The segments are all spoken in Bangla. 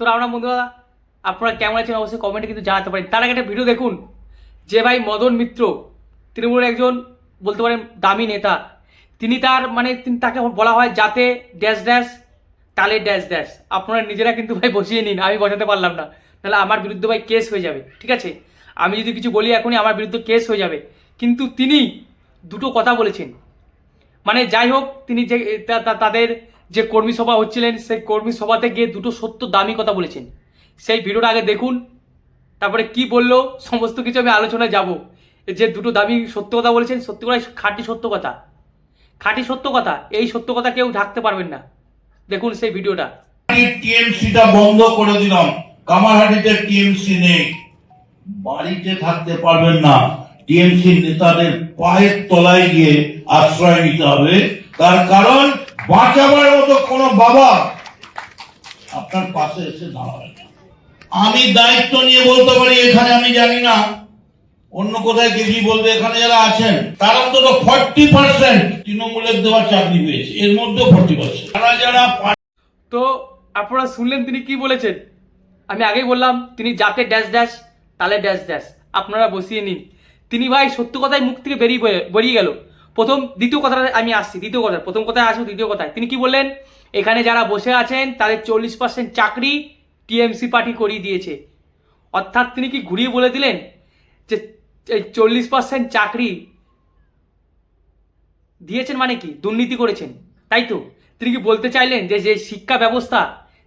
তো আমরা বন্ধুরা আপনারা কেমন আছেন অবশ্যই কমেন্টে কিন্তু জানাতে পারেন। তার আগে একটা ভিডিও দেখুন যে ভাই মদন মিত্র তৃণমূলের একজন বলতে পারেন দামি নেতা, তিনি তার তাকে বলা হয় যাতে ড্যাশ ড্যাশ তালে ড্যাশ ড্যাশ। আপনারা নিজেরা কিন্তু ভাই বসিয়ে নিন, আমি বসাতে পারলাম না, তাহলে আমার বিরুদ্ধে ভাই কেস হয়ে যাবে। ঠিক আছে, আমি যদি কিছু বলি এখনই আমার বিরুদ্ধে কেস হয়ে যাবে। কিন্তু তিনি দুটো কথা বলেছেন, যাই হোক, তিনি যে তাদের যে কর্মী সভা হচ্ছিলেন সেই কর্মী সভাতে গিয়ে দুটো সত্য দামি কথা বলেছেন। সেই ভিডিওটা আগে দেখুন, তারপরে কি বললো সমস্ত কিছু আমি আলোচনায় যাব। যে দুটো দামি সত্য কথা বলেছেন, সত্যি কথা, খাঁটি সত্য কথা, খাঁটি সত্য কথা, এই সত্য কথা কেউ ঢাকতে পারবেন না। দেখুন সেই ভিডিওটা। টিএমসিটা বন্ধ করে দিলাম, কামারহাটিতে টিএমসি নেই, বাড়িতে থাকতে পারবেন না, টিএমসি নেতাদের পায়ের তলায় গিয়ে আশ্রয় নিতে হবে। তার কারণ বাঁচাবার মতো কোন বাবা আপনার পাশে এসে দাঁড়াবে না। আমি দায়িত্ব নিয়ে বলতে পারি, এখানে আমি জানি না অন্য কোথায় কে কি বলবে, এখানে যারা আছেন তারা অন্তত 40% তৃণমূলের দেওয়া চাকরি পেয়েছে, এর মধ্যে 40% যারা যারা। তো আপনারা শুনলেন তিনি কি বলেছেন। আমি আগেই বললাম তিনি যাতে ড্যাশ ড্যাশ তালে ড্যাশ ড্যাশ, আপনারা বসিয়ে নিন। তিনি ভাই সত্য কথাই মুখ থেকে বেরিয়ে গেল। দ্বিতীয় কথাটা আমি আসছি, দ্বিতীয় কথা, প্রথম কথায় আসবো, দ্বিতীয় কথায় তিনি কি বললেন, এখানে যারা বসে আছেন তাদের 40% চাকরি টিএমসি পার্টি করিয়ে দিয়েছে। অর্থাৎ তিনি কি ঘুরিয়ে বলে দিলেন যে এই 40% চাকরি দিয়েছেন মানে কি দুর্নীতি করেছেন, তাই তো? তিনি কি বলতে চাইলেন যে যে শিক্ষা ব্যবস্থা,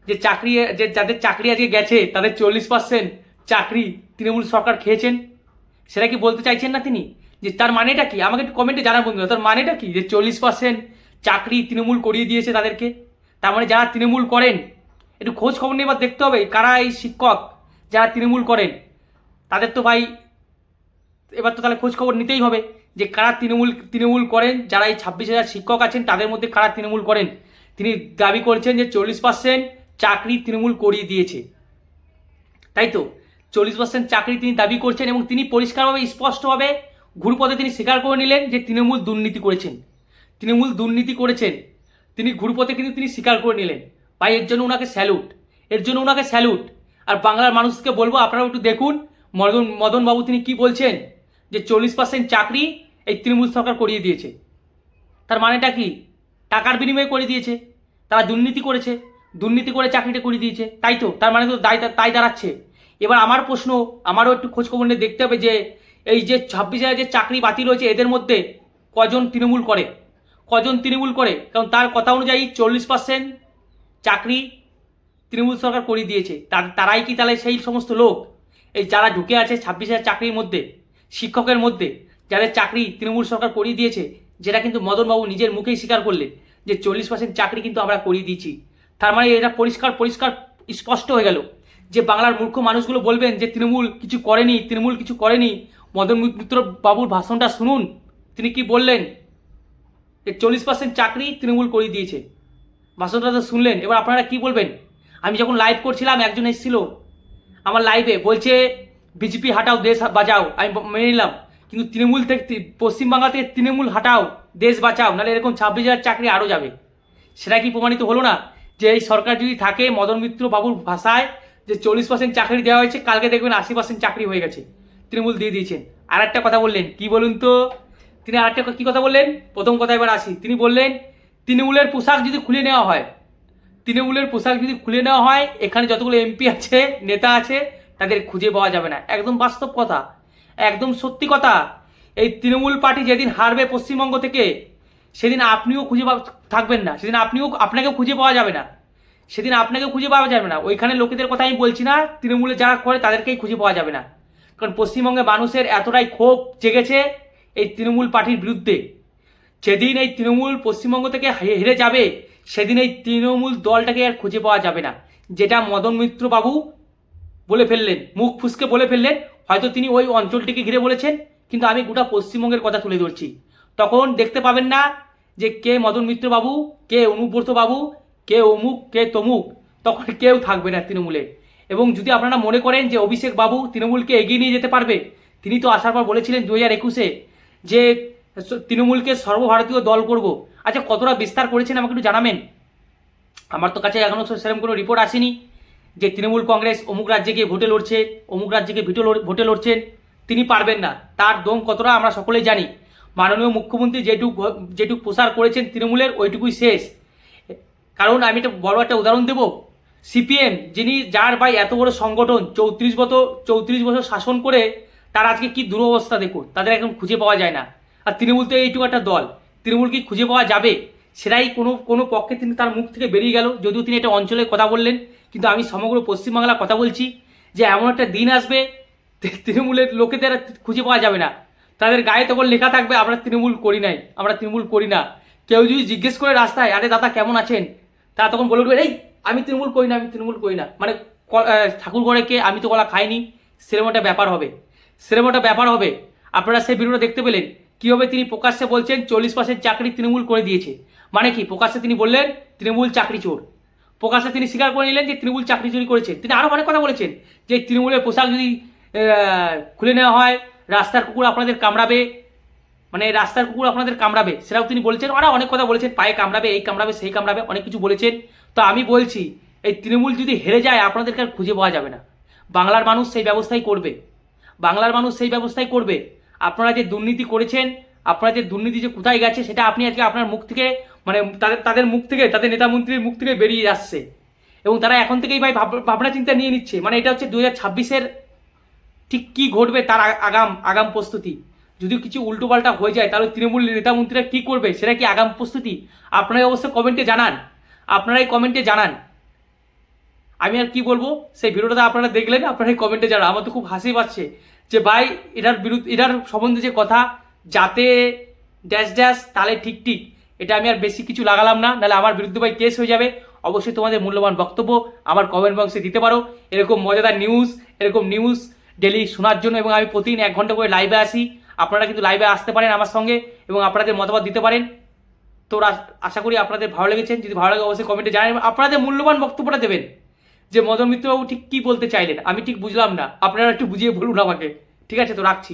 যে চাকরি, যে যাদের চাকরি আজকে গেছে তাদের 40% চাকরি তৃণমূল সরকার খেয়েছেন, সেটা কি বলতে চাইছেন না তিনি? যে তার মানেটা কি আমাকে একটু কমেন্টে জানান বন্ধুরা, তার মানেটা কি যে 40% চাকরি তৃণমূল করিয়ে দিয়েছে তাদেরকে? তার মানে যারা তৃণমূল করেন, একটু খোঁজ খবর নিয়ে এবার দেখতে হবে কারা এই শিক্ষক যারা তৃণমূল করেন। তাদের তো ভাই এবার তো তাহলে খোঁজ খবর নিতেই হবে যে কারা তৃণমূল করেন, যারা এই 26,000 শিক্ষক আছেন তাদের মধ্যে কারা তৃণমূল করেন। তিনি দাবি করছেন যে 40% চাকরি তৃণমূল করিয়ে দিয়েছে, তাই তো? 40% চাকরি তিনি দাবি করছেন এবং তিনি পরিষ্কারভাবে স্পষ্টভাবে ঘুরপথে তিনি স্বীকার করে নিলেন যে তৃণমূল দুর্নীতি করেছেন, তৃণমূল দুর্নীতি করেছেন। তিনি ঘুরপথে কিন্তু তিনি স্বীকার করে নিলেন। ভাই এর জন্য ওনাকে স্যালুট, এর জন্য ওনাকে স্যালুট। আর বাংলার মানুষকে বলবো আপনারাও একটু দেখুন মদনবাবু তিনি কি বলছেন, যে 40% চাকরি এই তৃণমূল সরকার করিয়ে দিয়েছে। তার মানেটা কি? টাকার বিনিময়ে করে দিয়েছে, তারা দুর্নীতি করেছে, দুর্নীতি করে চাকরিটা করে দিয়েছে, তাই তো? তার মানে তো তাই দাঁড়াচ্ছে। এবার আমার প্রশ্ন, আমারও একটু খোঁজখবর নিয়ে দেখতে হবে যে এই যে 26,000 যে চাকরি বাতিল হয়েছে এদের মধ্যে কজন তৃণমূল করে, কজন তৃণমূল করে? কারণ তার কথা অনুযায়ী 40% চাকরি তৃণমূল সরকার করিয়ে দিয়েছে। তারাই কি তাহলে সেই সমস্ত লোক এই যারা ঢুকে আছে 26,000 চাকরির মধ্যে, শিক্ষকের মধ্যে, যাদের চাকরি তৃণমূল সরকার করিয়ে দিয়েছে? যেটা কিন্তু মদনবাবু নিজের মুখেই স্বীকার করলেন যে 40% চাকরি কিন্তু আমরা করিয়ে দিয়েছি। তার মানে এটা পরিষ্কার পরিষ্কার স্পষ্ট হয়ে গেল যে বাংলার মূর্খ মানুষগুলো বলবেন যে তৃণমূল কিছু করেনি, তৃণমূল কিছু করেনি। মদন মিত্র বাবুর ভাষণটা শুনুন, তিনি কি বললেন, যে 40% চাকরি তৃণমূল করিয়ে দিয়েছে। ভাষণটা তো শুনলেন, এবার আপনারা কি বলবেন? আমি যখন লাইভ করছিলাম একজন এসেছিল আমার লাইভে, বলছে বিজেপি হাটাও দেশ বাঁচাও, আমি মেনে নিলাম, কিন্তু তৃণমূল থেকে, পশ্চিমবাংলা থেকে তৃণমূল হাটাও দেশ বাঁচাও, নাহলে এরকম 26,000 চাকরি আরও যাবে। সেটা কি প্রমাণিত হলো না যে এই সরকার যদি থাকে, মদন মিত্র বাবুর ভাষায় যে 40% চাকরি দেওয়া হয়েছে, কালকে দেখবেন 80% চাকরি হয়ে গেছে, তৃণমূল দিয়ে দিয়েছেন। আর একটা কথা বললেন, কি বলুন তো? তিনি আর একটা কি কথা বললেন? প্রথম কথা এবার আসি, তিনি বললেন তৃণমূলের পোশাক যদি খুলে নেওয়া হয়, তৃণমূলের পোশাক যদি খুলে নেওয়া হয়, এখানে যতগুলো এমপি আছে, নেতা আছে, তাদের খুঁজে পাওয়া যাবে না। একদম বাস্তব কথা, একদম সত্যি কথা। এই তৃণমূল পার্টি যেদিন হারবে পশ্চিমবঙ্গ থেকে, সেদিন আপনিও খুঁজে থাকবেন না, সেদিন আপনাকেও খুঁজে পাওয়া যাবে না, সেদিন আপনাকেও খুঁজে পাওয়া যাবে না। ওইখানে লোকেদের কথা আমি বলছি না, তৃণমূলে যারা করে তাদেরকেই খুঁজে পাওয়া যাবে না। কারণ পশ্চিমবঙ্গে মানুষের এতটাই ক্ষোভ জেগেছে এই তৃণমূল পার্টির বিরুদ্ধে। যেদিন এই তৃণমূল পশ্চিমবঙ্গ থেকে হেরে যাবে, সেদিন এই তৃণমূল দলটাকে আর খুঁজে পাওয়া যাবে না। যেটা মদন মিত্র বাবু বলে ফেললেন, মুখ ফুসকে বলে ফেললেন, হয়তো তিনি ওই অঞ্চলটিকে ঘিরে বলেছেন, কিন্তু আমি গোটা পশ্চিমবঙ্গের কথা তুলে ধরছি। তখন দেখতে পাবেন না যে কে মদন মিত্র বাবু, কে অনুব্রত বাবু, কে অমুক, কে তমুক, তখন কেউ থাকবে না তৃণমূলে। এবং যদি আপনারা মনে করেন যে অভিষেক বাবু তৃণমূলকে এগিয়ে নিয়ে যেতে পারবে, তিনি তো আসার পর বলেছিলেন 2021-এ যে তৃণমূলকে সর্বভারতীয় দল করব। আচ্ছা, কতটা বিস্তার করেছেন আমাকে একটু জানাবেন। আমার তো কাছে এখনও সেরকম কোনো রিপোর্ট আসেনি যে তৃণমূল কংগ্রেস অমুক রাজ্যে গিয়ে ভোটে লড়ছে, অমুক রাজ্যে গিয়ে ভোটে লড়ছেন, তিনি পারবেন না। তার দম কতটা আমরা সকলেই জানি। মাননীয় মুখ্যমন্ত্রী যেটুক প্রচার করেছেন তৃণমূলের ওইটুকুই শেষ। কারণ আমি একটা বড় একটা উদাহরণ দেব, সিপিএম যার ভাই এত বড় সংগঠন 34 বছর শাসন করে তার আজকে কি দুরবস্থা দেখুন, তাদের এখন খুঁজে পাওয়া যায় না। আর তৃণমূল তো এইটুকু একটা দল, তৃণমূল কি খুঁজে পাওয়া যাবে? সেটাই কোনো পক্ষে তিনি তার মুখ থেকে বেরিয়ে গেল, যদিও তিনি একটা অঞ্চলের কথা বললেন, কিন্তু আমি সমগ্র পশ্চিমবাংলার কথা বলছি যে এমন একটা দিন আসবে তৃণমূলের লোকেদের খুঁজে পাওয়া যাবে না। তাদের গায়ে তখন লেখা থাকবে আমরা তৃণমূল করি নাই, আমরা তৃণমূল করি না। কেউ যদি জিজ্ঞেস করে রাস্তায়, আরে দাদা কেমন আছেন, তা তখন বলে উঠবে এই আমি তৃণমূল করি না, আমি তৃণমূল করি না। মানে ঠাকুর কে আমি তো কলা খাইনি, সেরকম একটা ব্যাপার হবে, সেরকম একটা ব্যাপার হবে। আপনারা সেই ভিডিওটা দেখতে পেলেন কীভাবে তিনি প্রকাশ্যে বলছেন 40% চাকরি তৃণমূল করে দিয়েছে। মানে কি, প্রকাশ্যে তিনি বললেন তৃণমূল চাকরি চোর, প্রকাশ্যে তিনি স্বীকার করে নিলেন যে তৃণমূল চাকরি চুরি করেছেন। তিনি আরও অনেক কথা বলেছেন যে তৃণমূলের পোশাক যদি খুলে নেওয়া হয় রাস্তার কুকুর আপনাদের কামড়াবে, মানে রাস্তার কুকুর আপনাদের কামড়াবে, সেটাও তিনি বলেছেন। আরও অনেক কথা বলেছেন, পায়ে কামড়াবে, এই কামড়াবে, সেই কামড়াবে, অনেক কিছু বলেছেন। তো আমি বলছি এই তৃণমূল যদি হেরে যায় আপনাদেরকে আর খুঁজে পাওয়া যাবে না। বাংলার মানুষ সেই ব্যবস্থাই করবে, বাংলার মানুষ সেই ব্যবস্থাই করবে। আপনারা যে দুর্নীতি করেছেন, আপনারা যে দুর্নীতি যে কোথায় গেছে সেটা আপনি আজকে আপনার মুখ থেকে, মানে তাদের মুখ থেকে, তাদের নেতা মন্ত্রীর মুখ থেকে বেরিয়ে আসছে, এবং তারা এখন থেকেই ভাই ভাবনা চিন্তা নিয়ে নিচ্ছে। মানে এটা হচ্ছে 2026-এর ঠিক কী ঘটবে তার আগাম প্রস্তুতি। যদি কিছু উল্টোপাল্টা হয়ে যায় তাহলে তৃণমূল নেতা মন্ত্রীরা কী করবে, সেটা কি আগাম প্রস্তুতি? আপনারাই অবশ্যই কমেন্টে জানান, আপনারাই কমেন্টে জানান। আমি আর কি বলবো, সেই ভিডিওটা আপনারা দেখলেন, আপনারাই কমেন্টে জানান। আমার তো খুব হাসি পাচ্ছে যে ভাই এটার সম্বন্ধে যে কথা, যাতে ড্যাশ ড্যাশ তাহলে ঠিক ঠিক, এটা আমি আর বেশি কিছু লাগালাম না, নাহলে আমার বিরুদ্ধে ভাই কেস হয়ে যাবে। অবশ্যই তোমাদের মূল্যবান বক্তব্য আমার কমেন্ট বক্সে দিতে পারো। এরকম মজাদার নিউজ ডেলি শোনার জন্য, এবং আমি প্রতিদিন 1 ঘন্টা করে লাইভে আসি। আপনারা কিন্তু লাইভে আসতে পারেন আমার সঙ্গে এবং আপনাদের মতামত দিতে পারেন। তো আশা করি আপনাদের ভালো লেগেছেন। যদি ভালো লাগে অবশ্যই কমেন্টে জানান, আপনাদের মূল্যবান বক্তব্যটা দেবেন যে মদন মিত্রবাবু ঠিক কী বলতে চাইলেন, আমি ঠিক বুঝলাম না, আপনারা একটু বুঝিয়ে বলুন আমাকে। ঠিক আছে, তো রাখছি।